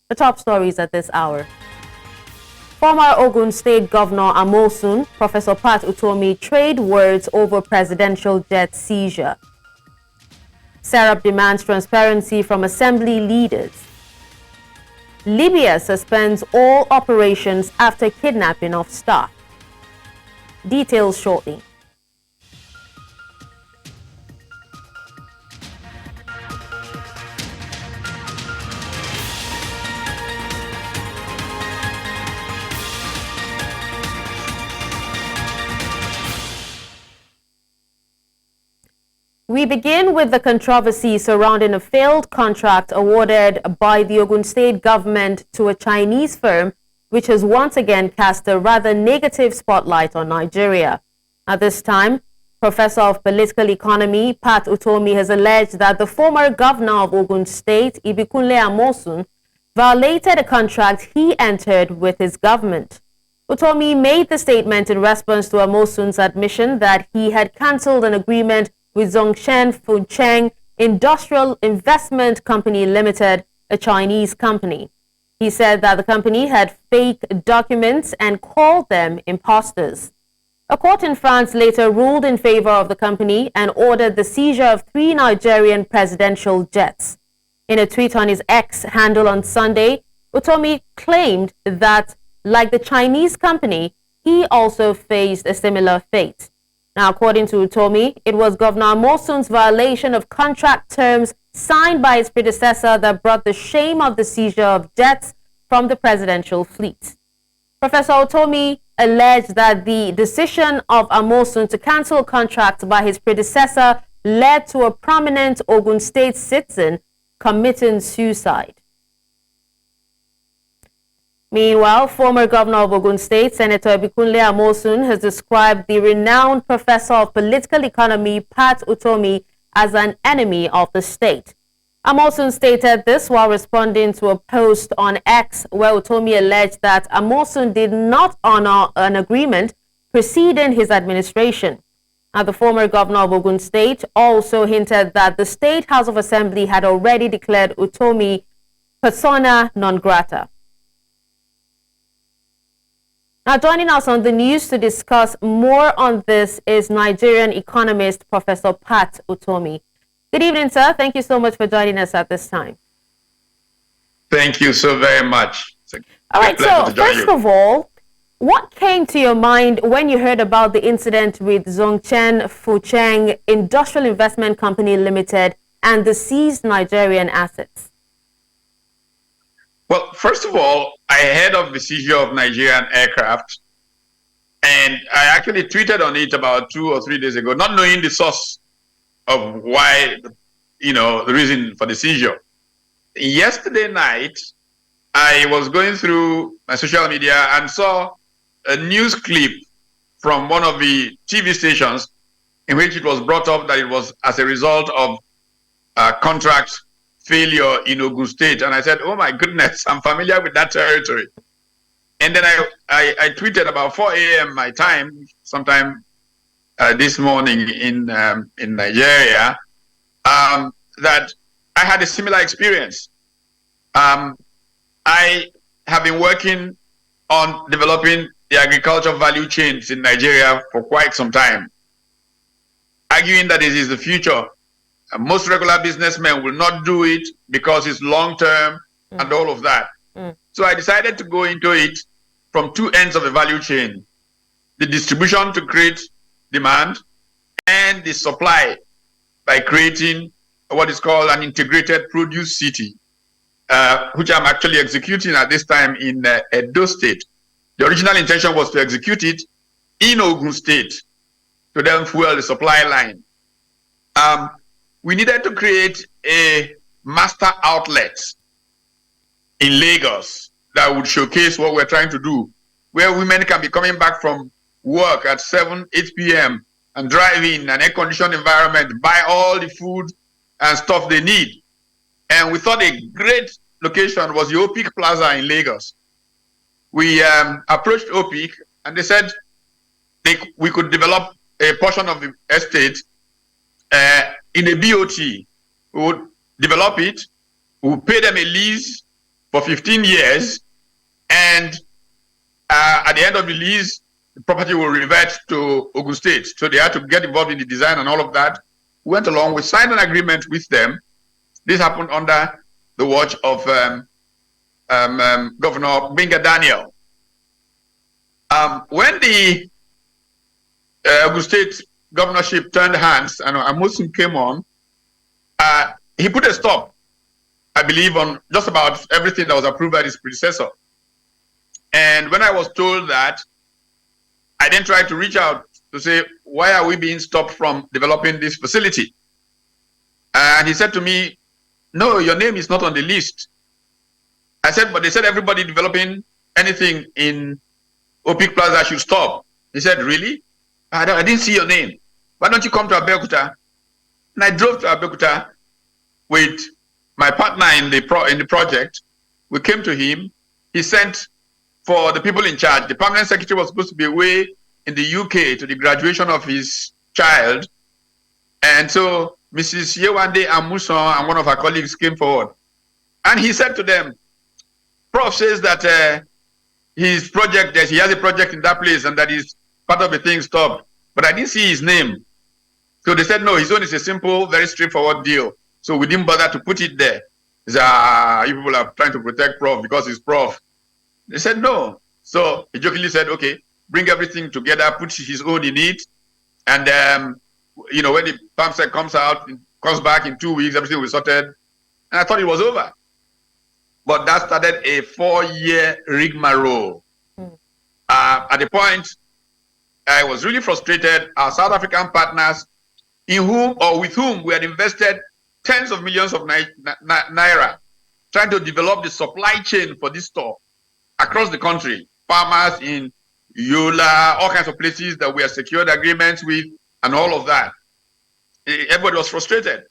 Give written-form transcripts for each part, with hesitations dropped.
The top stories at this hour. Former Ogun State Governor Amosun, Professor Pat Utomi, trade words over presidential jet seizure. Serap demands transparency from assembly leaders. Libya suspends all operations after kidnapping of staff. Details shortly. We begin with the controversy surrounding a failed contract awarded by the Ogun State government to a Chinese firm, which has once again cast a rather negative spotlight on Nigeria. At this time, Professor of Political Economy Pat Utomi has alleged that the former governor of Ogun State, Ibikunle Amosun, violated a contract he entered with his government. Utomi made the statement in response to Amosun's admission that he had cancelled an agreement with Zhongchen Fucheng Industrial Investment Company Limited, a Chinese company. He said that the company had fake documents and called them imposters. A court in France later ruled in favor of the company and ordered the seizure of 3 Nigerian presidential jets. In a tweet on his X handle on Sunday, Utomi claimed that, like the Chinese company, he also faced a similar fate. Now, according to Utomi, it was Governor Amosun's violation of contract terms signed by his predecessor that brought the shame of the seizure of jets from the presidential fleet. Professor Utomi alleged that the decision of Amosun to cancel contracts by his predecessor led to a prominent Ogun State citizen committing suicide. Meanwhile, former governor of Ogun State, Senator Ibikunle Amosun, has described the renowned professor of political economy, Pat Utomi, as an enemy of the state. Amosun stated this while responding to a post on X where Utomi alleged that Amosun did not honor an agreement preceding his administration. Now, the former governor of Ogun State also hinted that the State House of Assembly had already declared Utomi persona non grata. Now, joining us on the news to discuss more on this is Nigerian economist Professor Pat Utomi. Good evening, sir. Thank you so much for joining us at this time. Thank you so very much. All right, so first of all, what came to your mind when you heard about the incident with Zhongchen Fucheng Industrial Investment Company Limited and the seized Nigerian assets? Well, first of all, I heard of the seizure of Nigerian aircraft, and I actually tweeted on it about 2 or 3 days ago, not knowing the source of why, the reason for the seizure. Yesterday night, I was going through my social media and saw a news clip from one of the TV stations in which it was brought up that it was as a result of contract failure in Ogun State. And I said, oh my goodness, I'm familiar with that territory. And then I tweeted about 4 a.m. my time, sometime this morning in Nigeria, that I had a similar experience. I have been working on developing the agriculture value chains in Nigeria for quite some time, arguing that it is the future. Most regular businessmen will not do it because it's long-term and all of that. So I decided to go into it from 2 ends of the value chain: the distribution to create demand and the supply by creating what is called an integrated produce city, which I'm actually executing at this time in Edo State. The original intention was to execute it in Ogun State to then fuel the supply line. We needed to create a master outlet in Lagos that would showcase what we're trying to do, where women can be coming back from work at 7, 8 p.m. and drive in an air-conditioned environment, buy all the food and stuff they need. And we thought a great location was the OPIC Plaza in Lagos. We approached OPIC and they said we could develop a portion of the estate in a BOT. We would develop it, we would pay them a lease for 15 years, and at the end of the lease, the property will revert to Ogun State. So they had to get involved in the design and all of that. We went along, we signed an agreement with them. This happened under the watch of Governor Binga Daniel. When the Ogun State governorship turned hands and Amosun came on, he put a stop, I believe, on just about everything that was approved by his predecessor. And when I was told that, I then tried to reach out to say, why are we being stopped from developing this facility? And he said to me, no, your name is not on the list. I said, but they said everybody developing anything in Opik Plaza should stop. He said, really? I didn't see your name. Why don't you come to Abeokuta? And I drove to Abeokuta with my partner in the project. We came to him. He sent for the people in charge. The permanent secretary was supposed to be away in the UK to the graduation of his child. And so Mrs. Yewande Amuson and one of her colleagues came forward. And he said to them, Prof says that his project, that he has a project in that place and that is part of the thing stopped. But I didn't see his name. So they said, no, his own is a simple, very straightforward deal. So we didn't bother to put it there. He said, you people are trying to protect Prof because he's Prof. They said no. So he jokingly said, okay, bring everything together, put his own in it. And, you know, when the pump set comes back in 2 weeks, everything will be sorted. And I thought it was over. But that started a 4-year rigmarole. At the point, I was really frustrated. Our South African partners, with whom we had invested tens of millions of naira, trying to develop the supply chain for this store across the country, farmers in Yola, all kinds of places that we have secured agreements with, and all of that. Everybody was frustrated.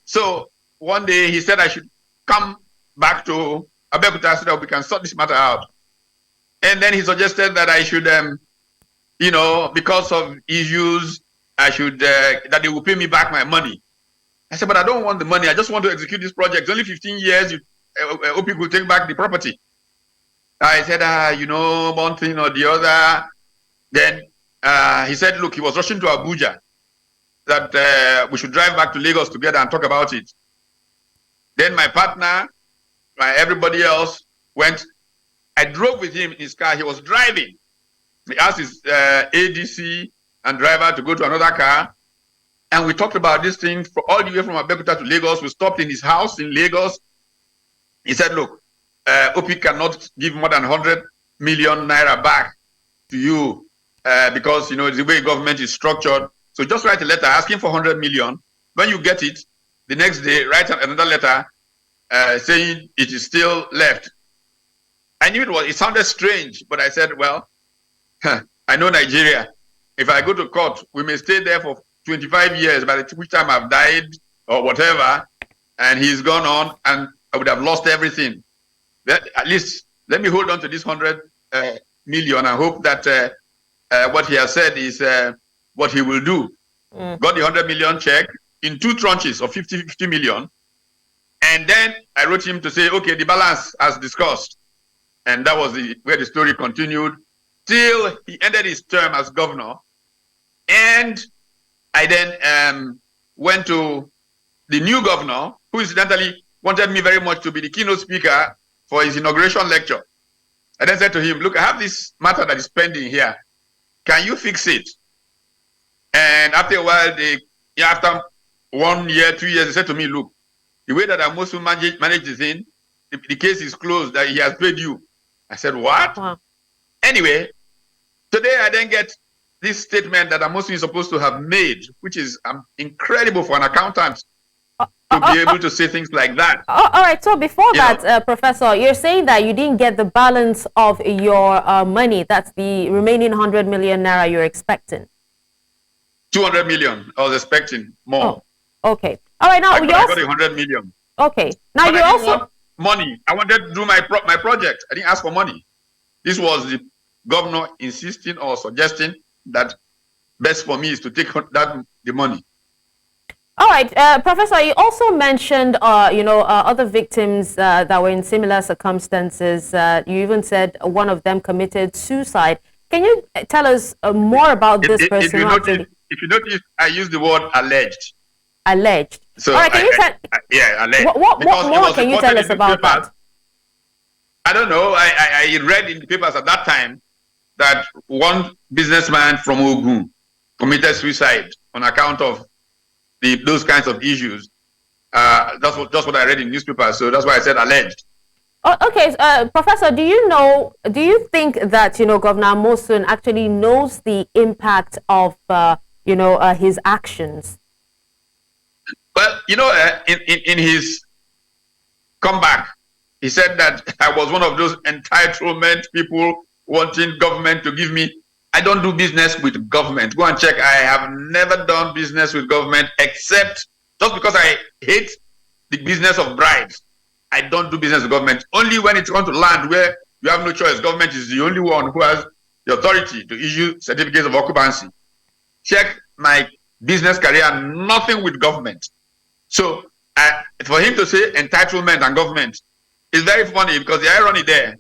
So one day he said I should come back to Abeokuta so that we can sort this matter out. And then he suggested that I should, you know, because of issues, I should, that they will pay me back my money. I said, but I don't want the money. I just want to execute this project. It's only 15 years. Hope you will take back the property. I said, you know, one thing or the other. Then he said, look, he was rushing to Abuja, that we should drive back to Lagos together and talk about it. Then my partner, everybody else went. I drove with him in his car. He was driving. He asked his ADC and driver to go to another car. And we talked about this thing for all the way from Abeokuta to Lagos. We stopped in his house in Lagos. He said, look, OP cannot give more than 100 million naira back to you because, you know, the way government is structured. So just write a letter asking for 100 million. When you get it, the next day, write another letter saying it is still left. I knew it sounded strange, but I said, well, I know Nigeria. If I go to court, we may stay there for 25 years, by which time I've died or whatever, and he's gone on, and I would have lost everything. At least let me hold on to this 100 million and hope that what he has said is what he will do. Got the 100 million check in 2 tranches of 50 million. And then I wrote him to say, okay, the balance as discussed. And that was where the story continued till he ended his term as governor. And I then went to the new governor, who incidentally wanted me very much to be the keynote speaker for his inauguration lecture. I then said to him, look, I have this matter that is pending here. Can you fix it? And after a while, after 1 year, 2 years, they said to me, look, the way that Amosun managed the thing, the case is closed, that he has paid you. I said, what? Wow. Anyway, today I then get this statement that Amosun is supposed to have made, which is incredible for an accountant to be able to say things like that. All right. So before that, Professor, you're saying that you didn't get the balance of your money. That's the remaining 100 million naira you're expecting. 200 million. I was expecting more. Oh, okay. All right. Now I got 100 million. Okay. Now but you also want money. I wanted to do my project. I didn't ask for money. This was the governor insisting or suggesting that best for me is to take the money. All right, Professor, you also mentioned, other victims that were in similar circumstances. You even said one of them committed suicide. Can you tell us more about this person who actually If you notice, I use the word alleged. alleged? So All right, can you tell? yeah, alleged. What more can you tell us about newspapers. that? I don't know. I read in the papers at that time that one businessman from Ogun committed suicide on account of those kinds of issues. That's what I read in newspapers. So that's why I said alleged. Oh, okay, Professor, do you think that, Governor Amosun actually knows the impact of, his actions? Well, in his comeback, he said that I was one of those entitlement people wanting government to give me. I don't do business with government. Go and check. I have never done business with government except just because I hate the business of bribes. I don't do business with government. Only when it's going to land where you have no choice. Government is the only one who has the authority to issue certificates of occupancy. Check my business career, nothing with government. So for him to say entitlement and government is very funny, because the irony there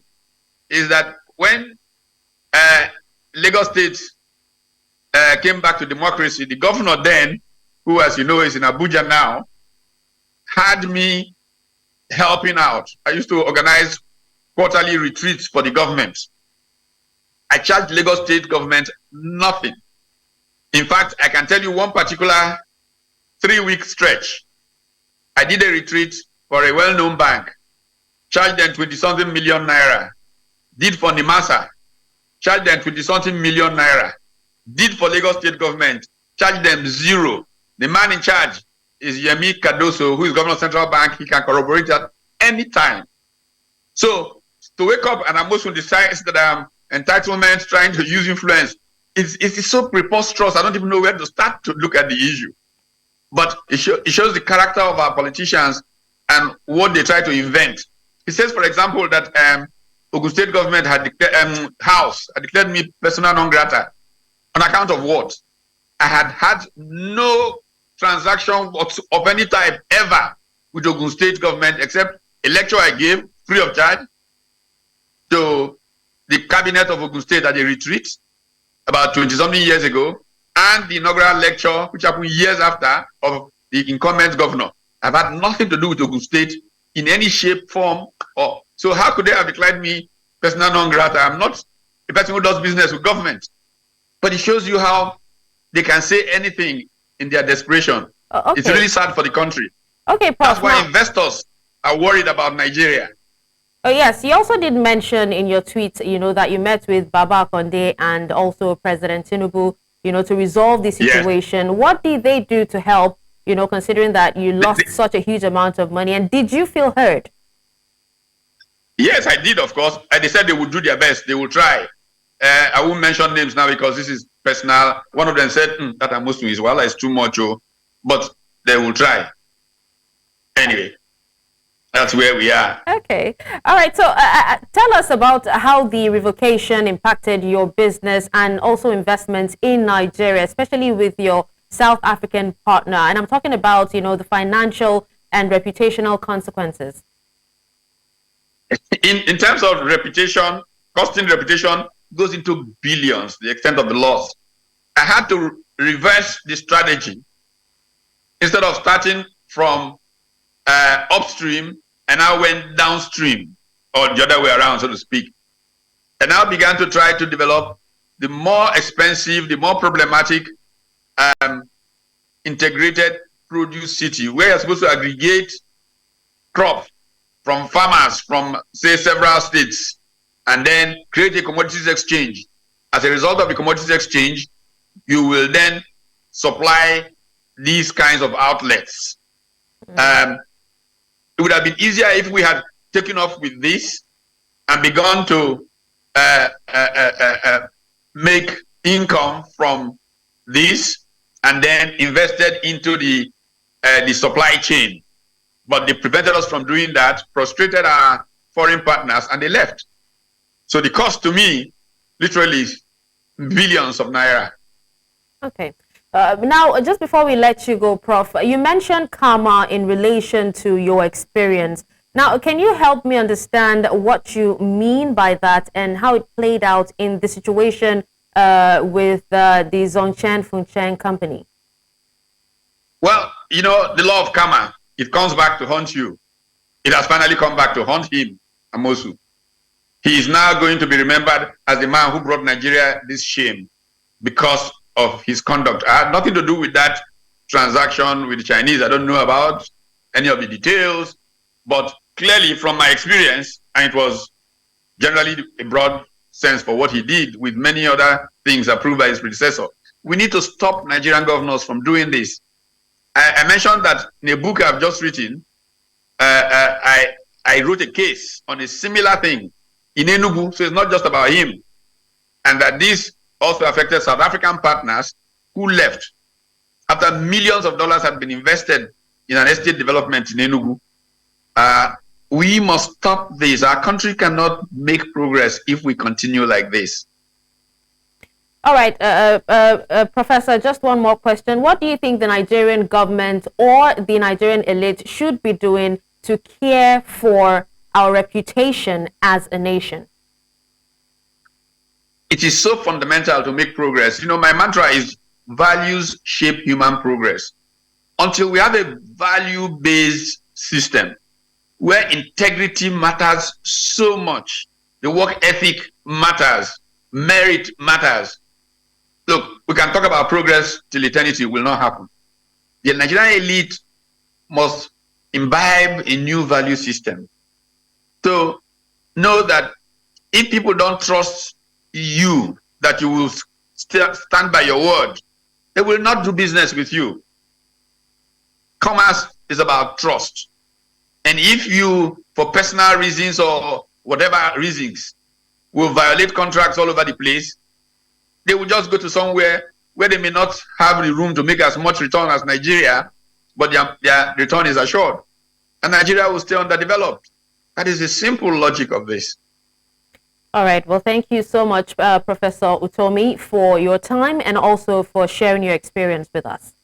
is that when Lagos State came back to democracy, the governor then, who, as you know, is in Abuja now, had me helping out. I used to organize quarterly retreats for the government. I charged Lagos State government nothing. In fact, I can tell you one particular 3-week stretch. I did a retreat for a well-known bank, charged them 20-something million naira. Did for Nimasa, charged them 20-something million naira. Did for Lagos State government, charged them 0. The man in charge is Yemi Cardoso, who is governor of Central Bank. He can corroborate that any time. So to wake up and Amosun decides that I'm entitlement, trying to use influence, it's so preposterous. I don't even know where to start to look at the issue. But it shows the character of our politicians and what they try to invent. He says, for example, that Ogun State government had declared me persona non grata. On account of what? I had no transaction of any type ever with Ogun State government, except a lecture I gave free of charge to the cabinet of Ogun State at a retreat about 20-something years ago, and the inaugural lecture, which happened years after, of the incumbent governor. I've had nothing to do with Ogun State in any shape, form, or so. How could they have declared me persona non grata? I'm not a person who does business with government. But it shows you how they can say anything in their desperation. Okay. It's really sad for the country. Okay, Prof. That's why investors are worried about Nigeria. Oh yes, you also did mention in your tweet, that you met with Baba Konde and also President Tinubu, to resolve the situation. Yes. What did they do to help, considering that you lost such a huge amount of money? And did you feel heard? Yes, I did, of course. And they said they would do their best. They will try. I won't mention names now because this is personal. One of them said that Amosun is it's too much, but they will try. Anyway, that's where we are. Okay. All right. So tell us about how the revocation impacted your business and also investments in Nigeria, especially with your South African partner. And I'm talking about, the financial and reputational consequences. In terms of reputation, costing reputation goes into billions, the extent of the loss. I had to reverse the strategy. Instead of starting from upstream, and I went downstream, or the other way around, so to speak. And I began to try to develop the more expensive, the more problematic integrated produce city, where you're supposed to aggregate crops from farmers from, say, several states, and then create a commodities exchange. As a result of the commodities exchange, you will then supply these kinds of outlets. It would have been easier if we had taken off with this and begun to make income from this and then invested into the supply chain. But they prevented us from doing that, frustrated our foreign partners, and they left. So the cost to me, literally, billions of naira. Okay. Now, just before we let you go, Prof, you mentioned karma in relation to your experience. Now, can you help me understand what you mean by that and how it played out in the situation with the Zhongchen Fengcheng company? Well, you know, the law of karma, it comes back to haunt you. It has finally come back to haunt him, Amosun. He is now going to be remembered as the man who brought Nigeria this shame because of his conduct. I had nothing to do with that transaction with the Chinese. I don't know about any of the details, but clearly from my experience, and it was generally a broad sense for what he did with many other things approved by his predecessor. We need to stop Nigerian governors from doing this. I mentioned that in a book I've just written, I wrote a case on a similar thing in Enugu, so it's not just about him. And that this also affected South African partners who left after millions of dollars had been invested in an estate development in Enugu. We must stop this. Our country cannot make progress if we continue like this. All right, Professor, just one more question. What do you think the Nigerian government or the Nigerian elite should be doing to care for our reputation as a nation? It is so fundamental to make progress. You know, my mantra is values shape human progress. Until we have a value-based system where integrity matters so much, the work ethic matters, merit matters. Look, we can talk about progress till eternity, will not happen. The Nigerian elite must imbibe a new value system. So know that if people don't trust you, that you will stand by your word, they will not do business with you. Commerce is about trust. And if you, for personal reasons or whatever reasons, will violate contracts all over the place, they will just go to somewhere where they may not have the room to make as much return as Nigeria, but their return is assured. And Nigeria will stay underdeveloped. That is the simple logic of this. All right. Well, thank you so much, Professor Utomi, for your time and also for sharing your experience with us.